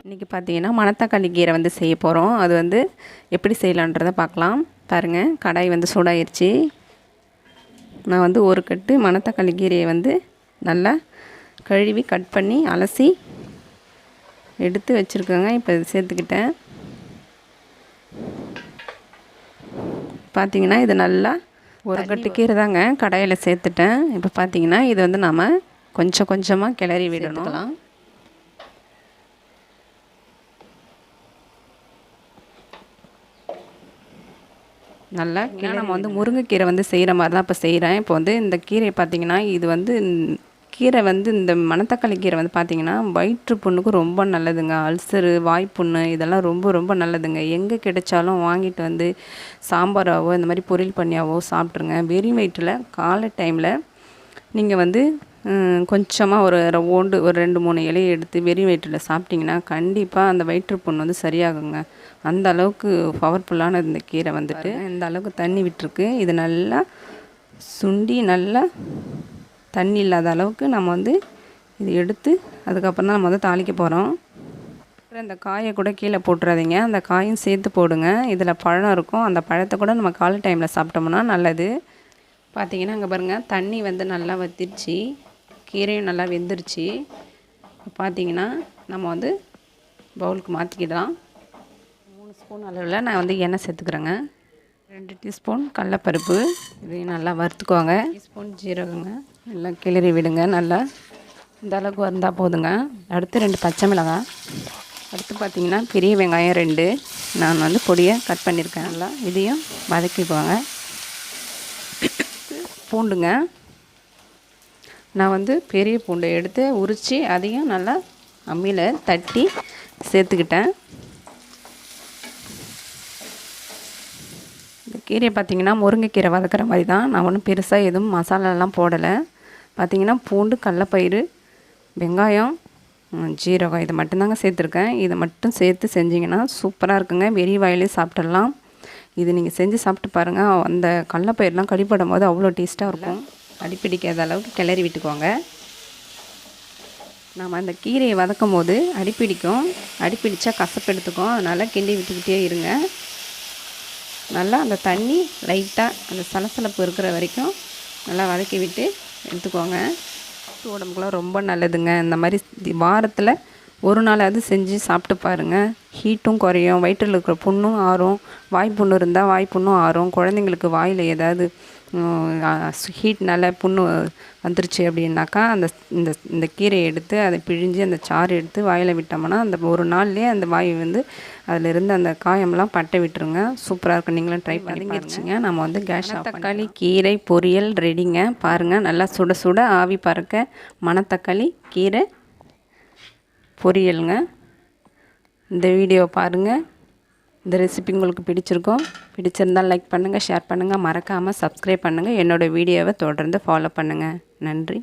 இன்றைக்கி பார்த்தீங்கன்னா மணத்தக்காளி கீரை வந்து செய்ய போகிறோம். அது வந்து எப்படி செய்யலான்றதை பார்க்கலாம். பாருங்கள், கடாய் வந்து சூடாயிருச்சு. நான் வந்து ஒரு கட்டு மணத்தக்காளி கீரையை வந்து நல்லா கழுவி கட் பண்ணி அலசி எடுத்து வச்சுருக்கேங்க. இப்போ இது சேர்த்துக்கிட்டேன். பார்த்திங்கன்னா இது நல்லா ஒரு கட்டு கீரை தாங்க கடாயில் சேர்த்துட்டேன். இப்போ பார்த்திங்கன்னா இது வந்து நாம் கொஞ்சம் கொஞ்சமாக கிளறி விடணும். நல்லா நம்ம வந்து முருங்கைக்கீரை வந்து செய்கிற மாதிரி தான் இப்போ செய்கிறேன். இப்போ வந்து இந்த கீரை பார்த்திங்கன்னா இது வந்து கீரை வந்து இந்த மணத்தக்காளி கீரை வந்து பார்த்திங்கன்னா வயிற்று புண்ணுக்கு ரொம்ப நல்லதுங்க. அல்சரு, வாய்ப்புண்ணு இதெல்லாம் ரொம்ப ரொம்ப நல்லதுங்க. எங்கே கிடைச்சாலும் வாங்கிட்டு வந்து சாம்பாராவோ இந்த மாதிரி பொரியல் பண்ணியாவோ சாப்பிட்ருங்க. வெறும் வயிற்றில் காலை டைமில் நீங்கள் வந்து கொஞ்சமாக ஒரு ஓண்டு ஒரு 2-3 இலையை எடுத்து வெறும் வயிற்றில் சாப்பிட்டிங்கன்னா கண்டிப்பாக அந்த வயிற்றுப்புண் வந்து சரியாகுங்க. அந்த அளவுக்கு பவர்ஃபுல்லான இந்த கீரை வந்துட்டு இந்த அளவுக்கு தண்ணி விட்டுருக்கு. இது நல்லா சுண்டி நல்லா தண்ணி இல்லாத அளவுக்கு நம்ம வந்து இது எடுத்து அதுக்கப்புறம் தான் நம்ம வந்து தாளிக்க போகிறோம். அப்புறம் இந்த காயை கூட கீழே போட்டுறாதீங்க, அந்த காயும் சேர்த்து போடுங்க. இதில் பழம் இருக்கும், அந்த பழத்தை கூட நம்ம காலை டைமில் சாப்பிட்டோம்னா நல்லது. பார்த்திங்கன்னா அங்கே பாருங்கள், தண்ணி வந்து நல்லா வத்திருச்சு, கீரையும் நல்லா வெந்துருச்சு. பார்த்திங்கன்னா நம்ம வந்து பவுலுக்கு மாற்றிக்கிடலாம். 3 ஸ்பூன் அளவில் நான் வந்து எண்ணெய் சேர்த்துக்கிறேங்க. 2 டீஸ்பூன் கடலப்பருப்பு, இதையும் நல்லா வறுத்துக்குவாங்க. டீஸ்பூன் ஜீரகங்க, நல்லா கிளறி விடுங்க. நல்லா இந்த அளவுக்கு வந்தால் போதுங்க. அடுத்து 2 பச்சை மிளகாய், அடுத்து பார்த்திங்கன்னா பெரிய வெங்காயம் 2 நான் வந்து பொடியை கட் பண்ணியிருக்கேன். நல்லா இதையும் வதக்கிக்குவாங்க. பூண்டுங்க, நான் வந்து பெரிய பூண்டை எடுத்து உரித்து அதையும் நல்லா அம்மியில் தட்டி சேர்த்துக்கிட்டேன். இந்த கீரையை பார்த்திங்கன்னா முருங்கைக்கீரை வதக்கிற மாதிரி தான். நான் ஒன்றும் பெருசாக எதுவும் மசாலாலாம் போடலை. பார்த்திங்கன்னா பூண்டு, கடலப்பயிறு, வெங்காயம், ஜீரகம் இதை மட்டும்தாங்க சேர்த்துருக்கேன். இதை மட்டும் சேர்த்து செஞ்சிங்கன்னா சூப்பராக இருக்குங்க. வெறிய வாயிலே சாப்பிட்றலாம். இது நீங்கள் செஞ்சு சாப்பிட்டு பாருங்கள். அந்த கடலப்பயிரெலாம் கடிப்படும் போது அவ்வளோ டேஸ்ட்டாக இருக்கும். அடிப்பிடிக்காத அளவுக்கு கிளறி விட்டுக்குவாங்க. நாம் அந்த கீரையை வதக்கும் போது அடிப்பிடிக்கும், அடிப்பிடிச்சா கசப்பு எடுத்துக்கும். அதனால் கிண்டி விட்டுக்கிட்டே இருங்க. நல்லா அந்த தண்ணி லைட்டாக அந்த சலசலப்பு இருக்கிற வரைக்கும் நல்லா வதக்கி விட்டு எடுத்துக்கோங்க. உடம்புக்குலாம் ரொம்ப நல்லதுங்க. இந்த மாதிரி வாரத்தில் ஒரு நாளாவது செஞ்சு சாப்பிட்டு பாருங்கள். ஹீட்டும் குறையும், வயிற்றில் இருக்கிற புண்ணும் ஆறும். வாய்ப்புண்ணு இருந்தால் வாய்ப்புண்ணும் ஆறும். குழந்தைங்களுக்கு வாயில் ஏதாவது ஹீட்னால் புண்ணு வந்துருச்சு அப்படின்னாக்கா இந்த கீரையை எடுத்து அதை பிழிஞ்சு அந்த சாறு எடுத்து வாயில் விட்டோம்னா அந்த ஒரு நாள்லேயே அந்த வாய் வந்து அதிலிருந்து அந்த காயமெல்லாம் பட்டை விட்டுருங்க. சூப்பராக இருக்கும். நீங்களும் ட்ரை பண்ணிடுச்சிங்க. நம்ம வந்து கேஸ் தக்காளி கீரை பொரியல் ரெடிங்க. பாருங்கள், நல்லா சுட சுட ஆவி பறக்க மணத்தக்காளி கீரை பொரியலுங்க. இந்த வீடியோ பாருங்கள். இந்த ரெசிபி உங்களுக்கு பிடிச்சிருந்தால் லைக் பண்ணுங்கள், ஷேர் பண்ணுங்கள், மறக்காமல் சப்ஸ்கிரைப் பண்ணுங்கள். என்னோடய வீடியோவை தொடர்ந்து ஃபாலோ பண்ணுங்கள். நன்றி.